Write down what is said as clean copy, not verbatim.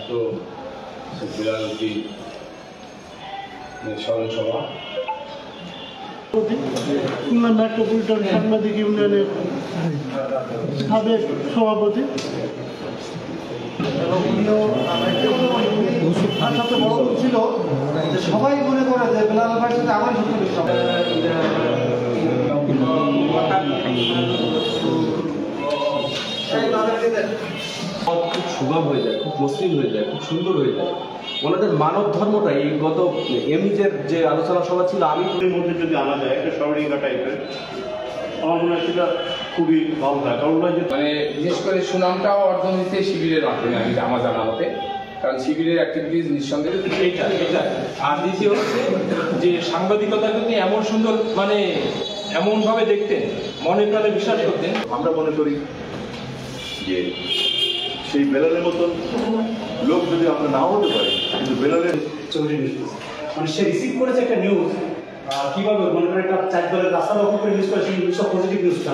তো বিলালটি স্মরণ সভা খুলনা মেট্রোপলিটন সাংবাদিক ইউনিয়নের সাবেক সভাপতি ছিল সবাই মনে করে যে বেলাল ভাইয়ের সাথে আমার খুব সুগম হয়ে যায়, খুব মসৃণ হয়ে যায়, খুব সুন্দর হয়ে যায়। ওনাদের মানব ধর্মটা এই গত এমনিজের যে আলোচনা সভা ছিল, আমি এর মধ্যে যদি আনা যায় একটা সরলিঙ্গা টাইপের, আমার মনে হয় সেটা খুবই ভালো হয়। কারণ মানে বিশেষ করে সুনামটাও অর্জন হয়েছে শিবিরের মাধ্যমে, আমি আমার জানা মতে। কারণ শিবিরের অ্যাক্টিভিটিস নিঃসন্দেহে এটা আর দ্বিতীয় হচ্ছে যে সাংবাদিকতা কিন্তু এমন সুন্দর, মানে এমনভাবে দেখতেন, মনে প্রাণে বিশ্বাস করতেন। আমরা মনে করি যে সেই বেলালের মতন লোক যদি আমরা নাও হতে পারি, কিন্তু বেলালের মানে সে রিসিভ করেছে একটা নিউজ, কিভাবে মনে করেন একটা 4 দলের রাস্তা লক্ষ্য করে নিউজ করে সেই নিউজটা পজিটিভ নিউজটা